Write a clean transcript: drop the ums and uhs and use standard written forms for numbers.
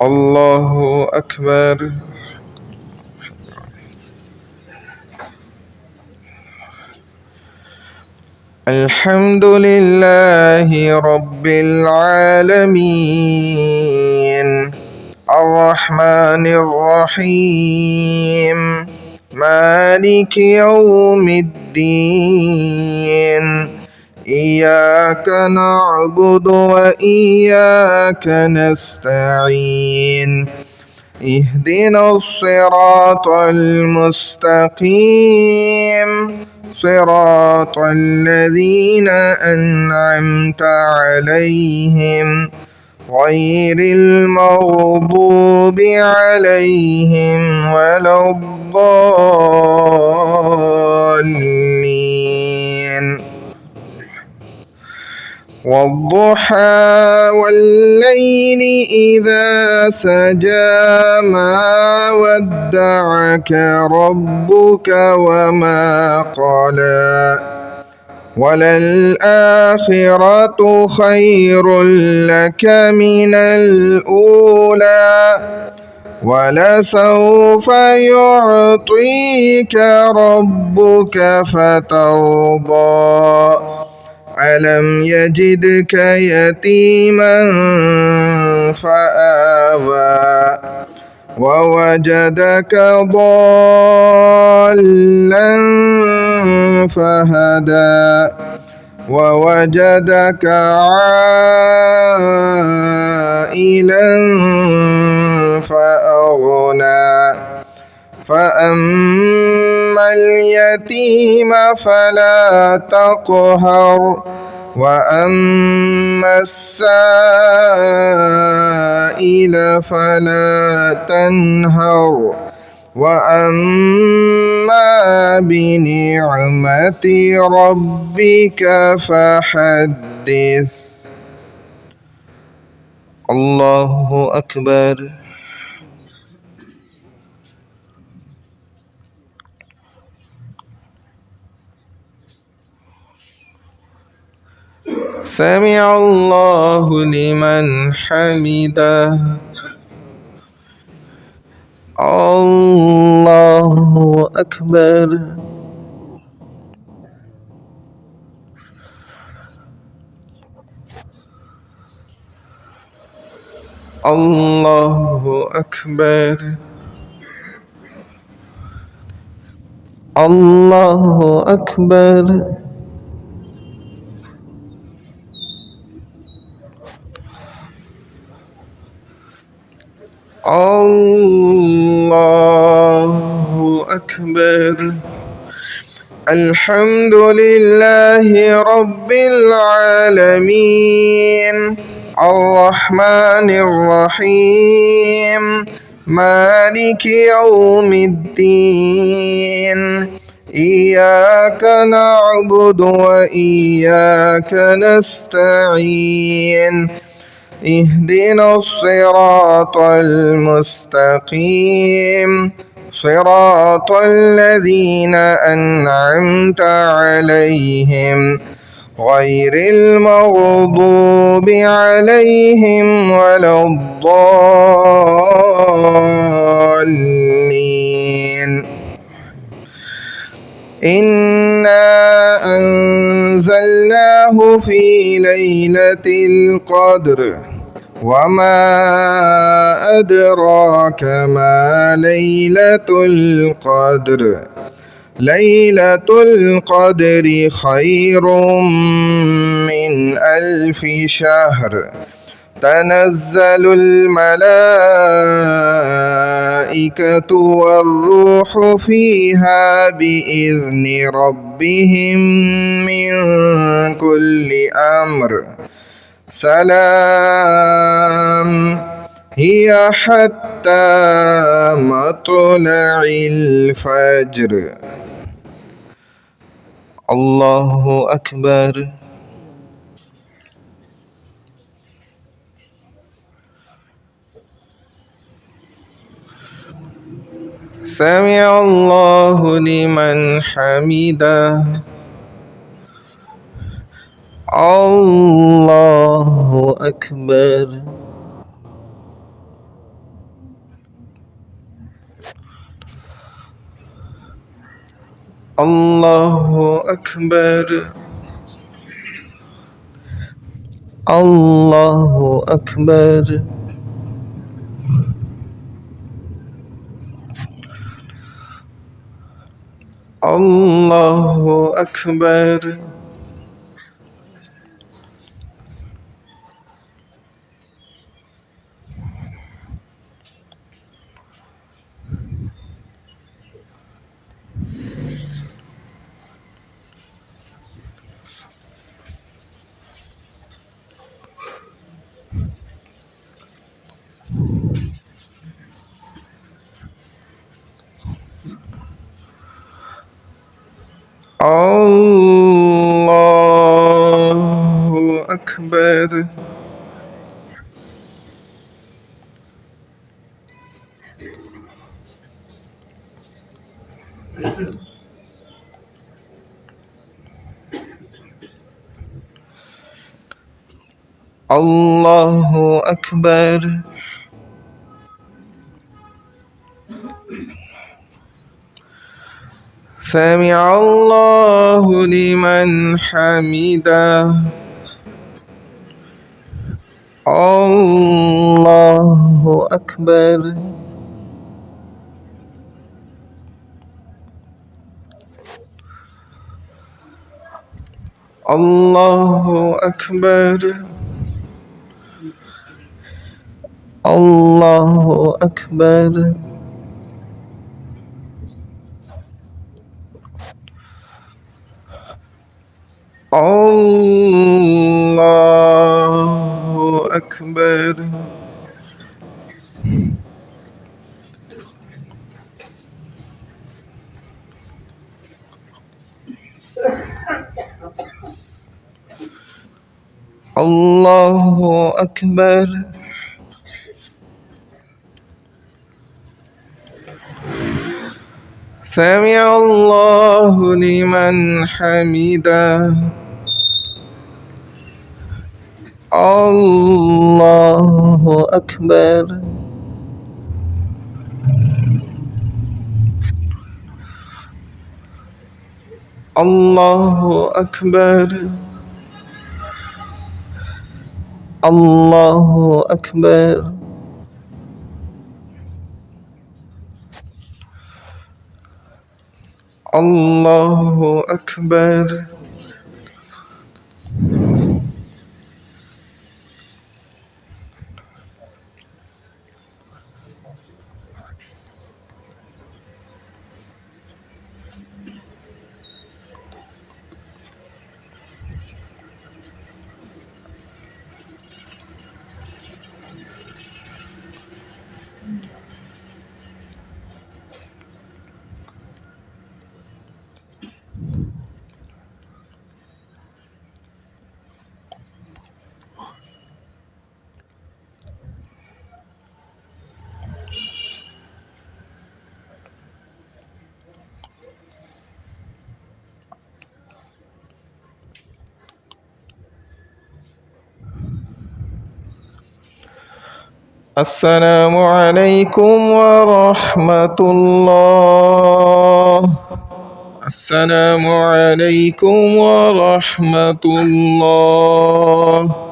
الله أكبر. الحمد لله رب العالمين الرحمن الرحيم مالك يوم الدين إياك نعبد وإياك نستعين اهدنا الصراط المستقيم صراط الذين أنعمت عليهم غير المغضوب عليهم ولا الضالين. والضحى والليل إذا سجى ما ودعك ربك وما قلى وللآخرة خير لك من الأولى ولسوف يعطيك ربك فترضى ألم يجدك يتيما فآوى ووجدك ضالا فهدى ووجدك عائلا فأغنى فأما اليتيم فلا تقهر وأما السائل فلا تنهر وأما بنعمة ربك فحدث. الله أكبر. سمع الله لمن حمده. الله أكبر. الله أكبر. الله أكبر. الله أكبر. الحمد لله رب العالمين الرحمن الرحيم مالك يوم الدين إياك نعبد وإياك نستعين اهدنا الصراط المستقيم صراط الذين أنعمت عليهم غير المغضوب عليهم ولا الضالين. إنا أنزلناه في ليلة القدر وما أدراك ما ليلة القدر ليلة القدر خير من 1000 شهر تنزل الملائكة والروح فيها بإذن ربهم من كل أمر سلام هي حتى مطلع الفجر. الله أكبر. سمع الله لمن حمده. الله أكبر. الله أكبر الله أكبر الله أكبر الله أكبر الله أكبر سمع الله لمن حمده الله أكبر الله أكبر الله أكبر الله أكبر الله أكبر سمع الله لمن حمده الله أكبر الله أكبر الله أكبر الله أكبر السلام عليكم ورحمة الله السلام عليكم ورحمة الله